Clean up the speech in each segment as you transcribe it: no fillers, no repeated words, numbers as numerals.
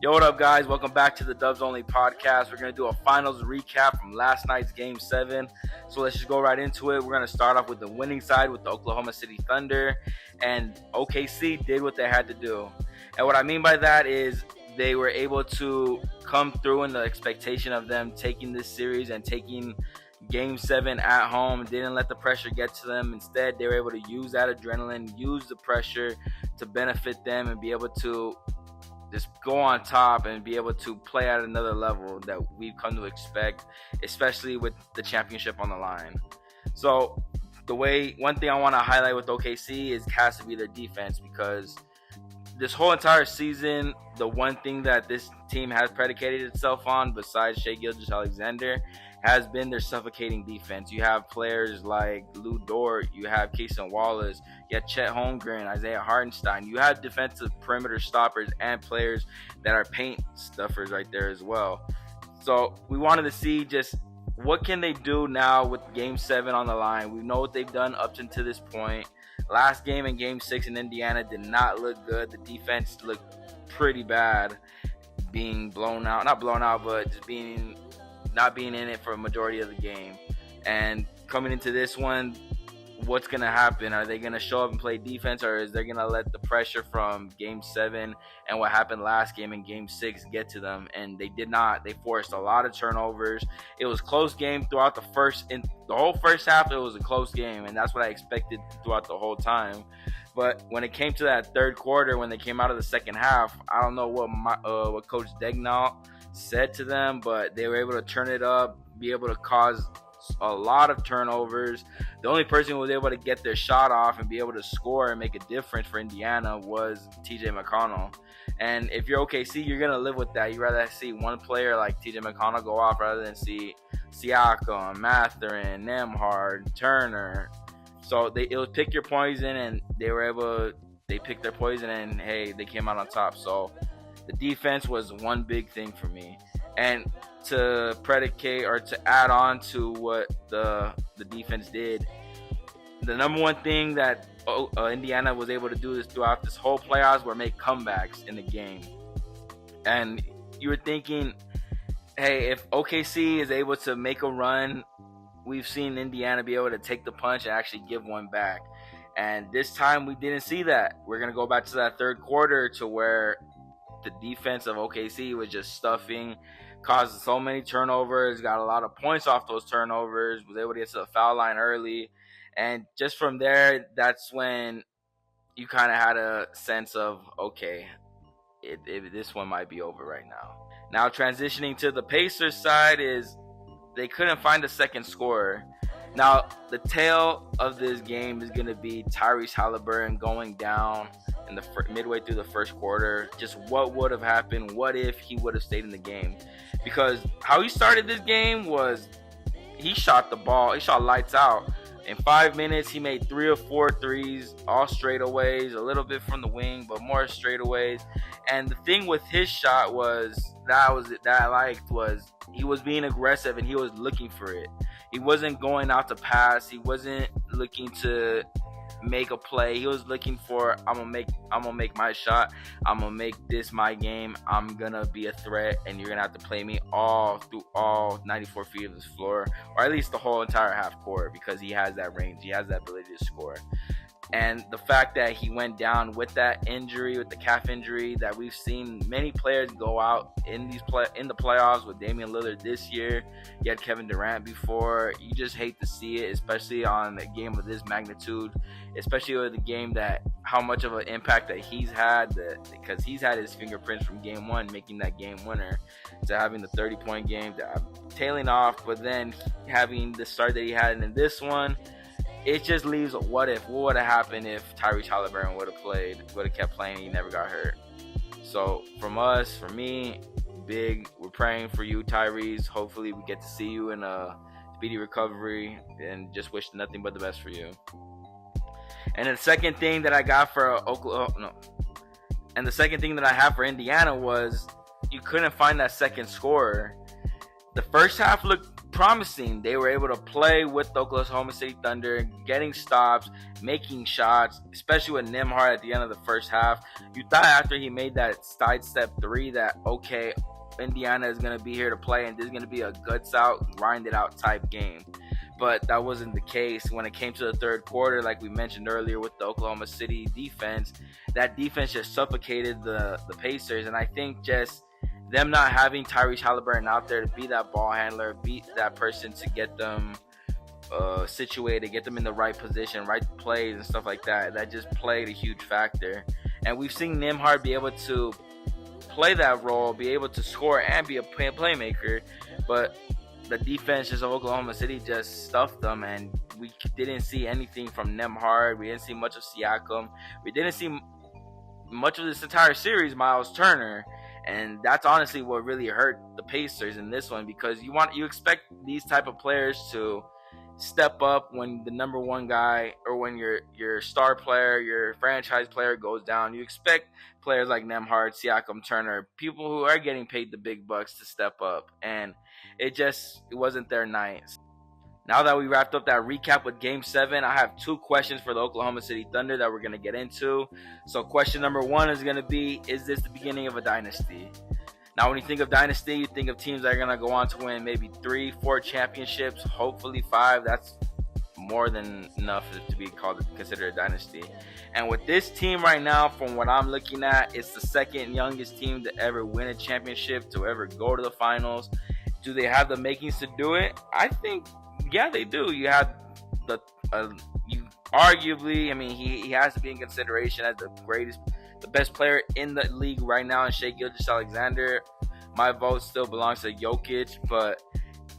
Yo, what up, guys? Welcome back to the Dubs Only podcast. We're going to do a finals recap from last night's Game 7. So let's just go right into it. We're going to start off with the winning side with the Oklahoma City Thunder. And OKC did what they had to do. And what I mean by that is they were able to come through in the expectation of them taking this series and taking Game 7 at home. Didn't let the pressure get to them. Instead, they were able to use that adrenaline, use the pressure to benefit them and be able to just go on top and be able to play at another level that we've come to expect, especially with the championship on the line. So one thing I want to highlight with OKC has to be their defense, because this whole entire season, the one thing that this team has predicated itself on, besides Shai Gilgeous-Alexander, has been their suffocating defense. You have players like Lou Dort, you have Cason Wallace, you have Chet Holmgren, Isaiah Hartenstein. You have defensive perimeter stoppers and players that are paint stuffers right there as well. So we wanted to see just what can they do now with Game 7 on the line. We know what they've done up to this point. Last game in Game 6 in Indiana did not look good. The defense looked pretty bad, being blown out. Not blown out, but just not being in it for a majority of the game. And coming into this one, what's going to happen? Are they going to show up and play defense, or is they going to let the pressure from Game 7 and what happened last game in Game 6 get to them? And they did not. They forced a lot of turnovers. It was a close game throughout the whole first half. It was a close game, and that's what I expected throughout the whole time. But when it came to that third quarter, when they came out of the second half, I don't know what Coach Daigneault said to them, but they were able to turn it up, be able to cause a lot of turnovers. The only person who was able to get their shot off and be able to score and make a difference for Indiana was TJ McConnell. And if you're OKC, you're going to live with that. You'd rather see one player like TJ McConnell go off rather than see Siakam, Mathurin, Nembhard, Turner. So it was pick your poison, and they picked their poison, and hey, they came out on top. So the defense was one big thing for me. And to predicate or to add on to what the defense did, the number one thing that Indiana was able to do throughout this whole playoffs were make comebacks in the game. And you were thinking, hey, if OKC is able to make a run, we've seen Indiana be able to take the punch and actually give one back. And this time we didn't see that. We're going to go back to that third quarter to where the defense of OKC was just stuffing, caused so many turnovers, got a lot of points off those turnovers, was able to get to the foul line early. And just from there, that's when you kind of had a sense of, okay, this one might be over right now. Now transitioning to the Pacers side is they couldn't find a second scorer. Now, the tail of this game is going to be Tyrese Haliburton going down in the midway through the first quarter. Just what would have happened? What if he would have stayed in the game? Because how he started this game was he shot the ball. He shot lights out. In 5 minutes, he made 3 or 4 threes, all straightaways, a little bit from the wing, but more straightaways. And the thing with his shot was he was being aggressive and he was looking for it. He wasn't going out to pass. He wasn't looking to make a play. He was looking for, I'm gonna make my shot. I'm gonna make this my game. I'm gonna be a threat, and you're gonna have to play me all 94 feet of this floor, or at least the whole entire half court, because he has that range. He has that ability to score. And the fact that he went down with that injury, with the calf injury, that we've seen many players go out in the playoffs with Damian Lillard this year. You had Kevin Durant before. You just hate to see it, especially on a game of this magnitude, especially with a game that how much of an impact that he's had, because he's had his fingerprints from game 1, making that game winner, to having the 30-point game, to tailing off, but then having the start that he had in this one. It just leaves a what if. What would have happened if Tyrese Haliburton would have kept playing and he never got hurt? So for me, big, we're praying for you, Tyrese. Hopefully we get to see you in a speedy recovery, and just wish nothing but the best for you. And the second thing that I got for have for Indiana was you couldn't find that second scorer. The first half looked promising. They were able to play with the Oklahoma City Thunder, getting stops, making shots, especially with Nembhard at the end of the first half. You thought after he made that sidestep three that, okay, Indiana is going to be here to play and this is going to be a guts out, grind it out type game. But that wasn't the case. When it came to the third quarter, like we mentioned earlier with the Oklahoma City defense, that defense just suffocated the Pacers. And I think just them not having Tyrese Halliburton out there to be that ball handler, be that person to get them situated, get them in the right position, right plays and stuff like that, that just played a huge factor. And we've seen Nembhard be able to play that role, be able to score and be a playmaker, but the defense of Oklahoma City just stuffed them, and we didn't see anything from Nembhard. We didn't see much of Siakam. We didn't see much of this entire series, Miles Turner, and that's honestly what really hurt the Pacers in this one, because you expect these type of players to step up when the number one guy or when your star player, your franchise player goes down. You expect players like Nembhard, Siakam, Turner, people who are getting paid the big bucks to step up, and it wasn't their night. Now that we wrapped up that recap with Game 7, I have 2 questions for the Oklahoma City Thunder that we're going to get into. So question number 1 is going to be, is this the beginning of a dynasty? Now, when you think of dynasty, you think of teams that are going to go on to win maybe 3-4 championships, hopefully 5. That's more than enough to be considered a dynasty. And with this team right now, from what I'm looking at, it's the second youngest team to ever win a championship, to ever go to the finals. Do they have the makings to do it? I think, yeah, they do. You have arguably, I mean, he has to be in consideration as the best player in the league right now in Shai Gilgeous-Alexander. My vote still belongs to Jokic, but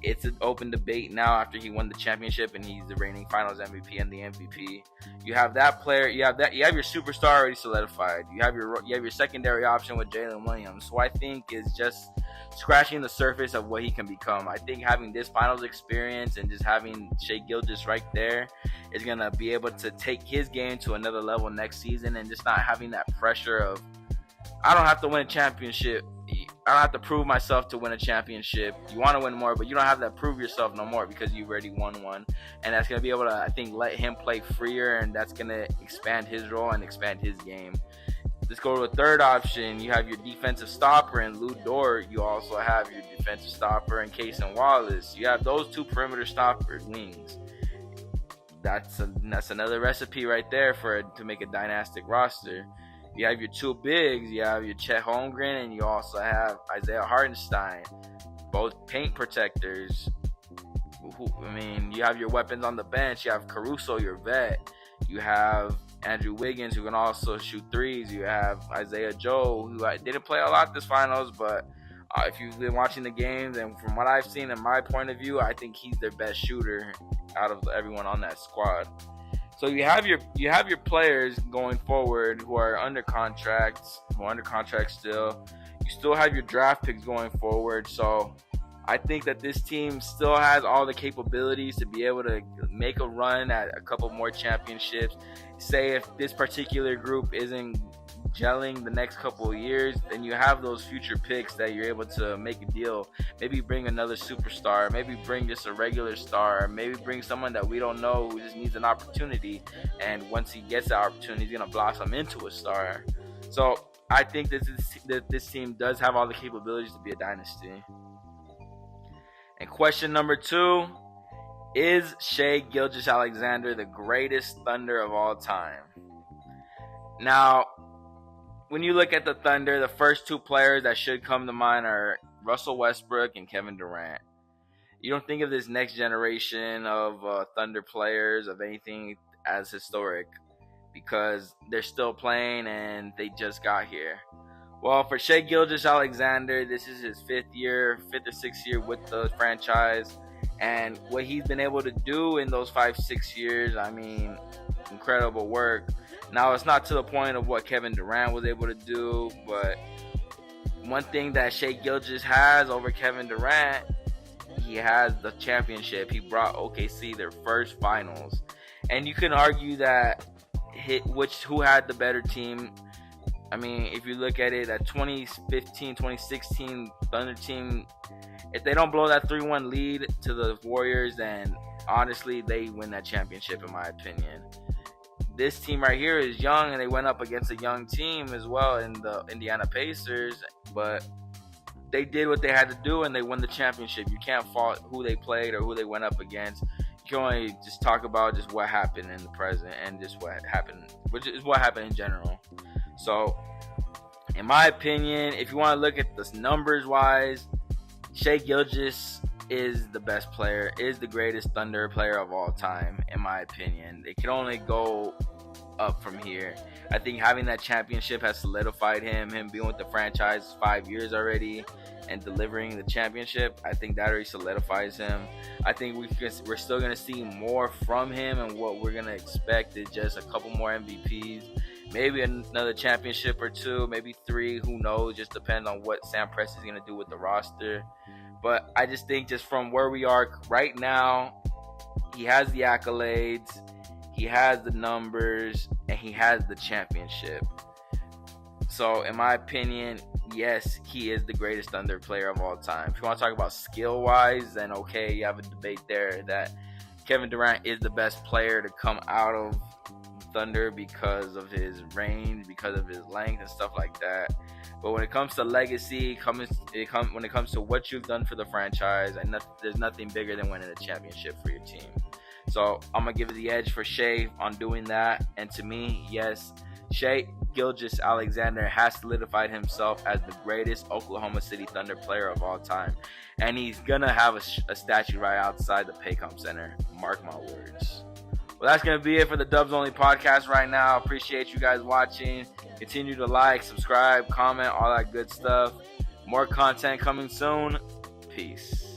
it's an open debate now after he won the championship and he's the reigning Finals MVP and the MVP. You have that player. You have your superstar already solidified. You have your secondary option with Jalen Williams, who I think is just scratching the surface of what he can become. I think having this Finals experience and just having Shai Gilgeous right there is gonna be able to take his game to another level next season, and just not having that pressure of, I don't have to win a championship. I don't have to prove myself to win a championship. You want to win more, but you don't have to prove yourself no more because you've already won one. And that's going to be able to, I think, let him play freer, and that's going to expand his role and expand his game. Let's go to a third option. You have your defensive stopper in Lou Dort. You also have your defensive stopper in Cason Wallace. You have those 2 perimeter stoppers, wings. That's another recipe right there to make a dynastic roster. You have your 2 bigs. You have your Chet Holmgren, and you also have Isaiah Hartenstein, both paint protectors. You have your weapons on the bench. You have Caruso, your vet. You have Andrew Wiggins, who can also shoot threes. You have Isaiah Joe, who didn't play a lot this finals, but if you've been watching the games, and from what I've seen in my point of view, I think he's their best shooter out of everyone on that squad. So you have your players going forward who are under contract still. You still have your draft picks going forward. So I think that this team still has all the capabilities to be able to make a run at a couple more championships. Say if this particular group isn't gelling the next couple of years, then you have those future picks that you're able to make a deal. Maybe bring another superstar, maybe bring just a regular star, maybe bring someone that we don't know who just needs an opportunity, and once he gets that opportunity, he's going to blossom into a star. So I think that this team does have all the capabilities to be a dynasty. And question number 2, is Shai Gilgeous-Alexander the greatest Thunder of all time? Now, when you look at the Thunder, the first 2 players that should come to mind are Russell Westbrook and Kevin Durant. You don't think of this next generation of Thunder players, of anything as historic, because they're still playing and they just got here. Well, for Shai Gilgeous-Alexander, this is his 5th or 6th year with the franchise. And what he's been able to do in those 5-6 years, I mean, incredible work. Now, it's not to the point of what Kevin Durant was able to do, but one thing that Shai Gilgeous has over Kevin Durant, he has the championship. He brought OKC their first finals. And you can argue that who had the better team. I mean, if you look at it, that 2015, 2016 Thunder team, if they don't blow that 3-1 lead to the Warriors, then honestly, they win that championship, in my opinion. This team right here is young, and they went up against a young team as well in the Indiana Pacers, but they did what they had to do, and they won the championship. You can't fault who they played or who they went up against. You can only just talk about just what happened in the present and just what happened, which is what happened in general. So, in my opinion, if you want to look at the numbers-wise, Shai Gilgeous is the best player, is the greatest Thunder player of all time, in my opinion. It can only go up from here. I think having that championship has solidified him being with the franchise 5 years already and delivering the championship. I think that already solidifies him. I think we're still going to see more from him, and what we're going to expect is just a couple more MVPs, maybe another championship or two, maybe 3, who knows, just depends on what Sam Presti is going to do with the roster. But I just think just from where we are right now, he has the accolades, he has the numbers, and he has the championship. So, in my opinion, yes, he is the greatest Thunder player of all time. If you want to talk about skill-wise, then okay, you have a debate there that Kevin Durant is the best player to come out of Thunder because of his range, because of his length and stuff like that. But when it comes to legacy, when it comes to what you've done for the franchise, there's nothing bigger than winning a championship for your team. So I'm going to give it the edge for Shai on doing that. And to me, yes, Shai Gilgeous-Alexander has solidified himself as the greatest Oklahoma City Thunder player of all time. And he's going to have a statue right outside the Paycom Center. Mark my words. Well, that's going to be it for the Dubs Only podcast right now. Appreciate you guys watching. Continue to like, subscribe, comment, all that good stuff. More content coming soon. Peace.